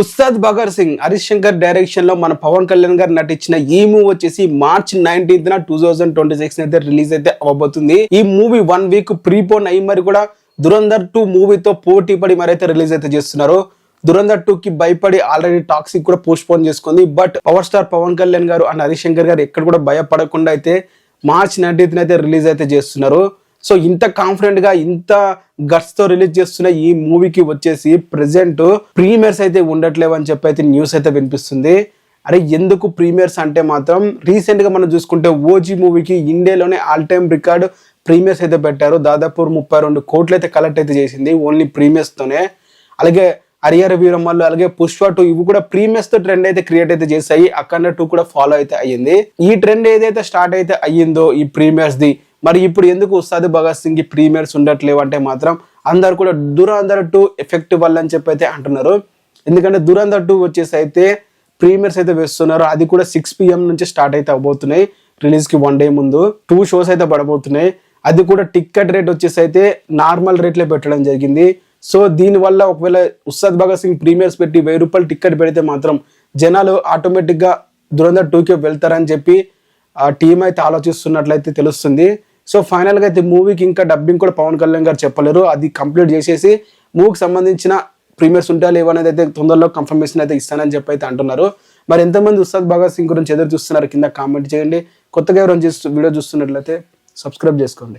Ustaad Bhagat Singh Harish Shankar direction లో మన పవన్ కళ్యాణ్ గారు నటించిన ఈ మూవీ వచ్చేసి మార్చ్ 19th 2026 అయితే రిలీజ్ అయితే అవ్వబోతుంది. ఈ మూవీ 1 వీక్ ప్రీపోన్ అయ్యి మరి కూడా దురంధర్ 2 మూవీతో పోటీ పడి మరి అయితే రిలీజ్ అయితే చేస్తున్నారు. దురంధర్ 2 కి భయపడి ఆల్రెడీ టాక్సిక్ కూడా పోస్ట్ పోన్ చేసుకుంది. But power star Pawan Kalyan garu and Harish Shankar గారు ఎక్కడ కూడా భయపడకుండా అయితే మార్చ్ 19th అయితే రిలీజ్ అయితే చేస్తున్నారు. సో ఇంత కాన్ఫిడెంట్ గా ఇంత గట్స్ తో రిలీజ్ చేస్తున్న ఈ మూవీకి వచ్చేసి ప్రెసెంట్ ప్రీమియర్స్ అయితే ఉండట్లేవు అని చెప్పి అయితే న్యూస్ అయితే వినిపిస్తుంది. అరే ఎందుకు ప్రీమియర్స్ అంటే మాత్రం రీసెంట్ గా మనం చూసుకుంటే ఓజీ మూవీకి ఇండియాలోనే ఆల్ టైమ్ రికార్డ్ ప్రీమియర్స్ అయితే పెట్టారు. దాదాపు 32 కోట్లు అయితే కలెక్ట్ అయితే చేసింది ఓన్లీ ప్రీమియర్స్ తోనే. అలాగే హరిహర వీరమల్లు అలాగే పుష్ప 2 ఇవి కూడా ప్రీమియర్స్ తో ట్రెండ్ అయితే క్రియేట్ అయితే చేశాయి. అఖండ 2 కూడా ఫాలో అయితే అయ్యింది. ఈ ట్రెండ్ ఏదైతే స్టార్ట్ అయితే అయ్యిందో ఈ ప్రీమియర్స్ ది మరి ఇప్పుడు ఎందుకు ఉస్తాద్ భగత్ సింగ్ కి ప్రీమియర్స్ ఉండట్లేవు అంటే మాత్రం అందరు కూడా దురంధర్ 2 ఎఫెక్ట్ వల్ల అని చెప్పి అయితే అంటున్నారు. ఎందుకంటే దురంధర్ 2 వచ్చేసి అయితే ప్రీమియర్స్ అయితే వేస్తున్నారు. అది కూడా 6 PM నుంచి స్టార్ట్ అయితే అవబోతున్నాయి. రిలీజ్ కి 1 డే ముందు 2 షోస్ అయితే పడబోతున్నాయి. అది కూడా టికెట్ రేట్ వచ్చేసి అయితే నార్మల్ రేట్లే పెట్టడం జరిగింది. సో దీని వల్ల ఒకవేళ ఉస్తాద్ భగత్ సింగ్ ప్రీమియర్స్ పెట్టి 1000 రూపాయలు టికెట్ పెడితే మాత్రం జనాలు ఆటోమేటిక్ గా దురంధర్ 2కి వెళ్తారని చెప్పి ఆ టీం అయితే ఆలోచిస్తున్నట్లయితే తెలుస్తుంది. సో ఫైనల్ గా అయితే మూవీకి ఇంకా డబ్బింగ్ కూడా పవన్ కళ్యాణ్ గారు చెప్పలేరు. అది కంప్లీట్ చేసేసి మూవీకి సంబంధించిన ప్రీమియర్స్ ఉంటా లేవనేది అయితే తొందరలో కన్ఫర్మేషన్ అయితే ఇస్తానని చెప్పి అయితే అంటున్నారు. మరి ఎంతమంది ఉస్తాద్ భగత్ సింగ్ గురించి ఎదురు చూస్తున్నారు కింద కామెంట్ చేయండి. కొత్తగా ఎవరైనా వీడియో చూస్తున్నట్లయితే సబ్స్క్రైబ్ చేసుకోండి.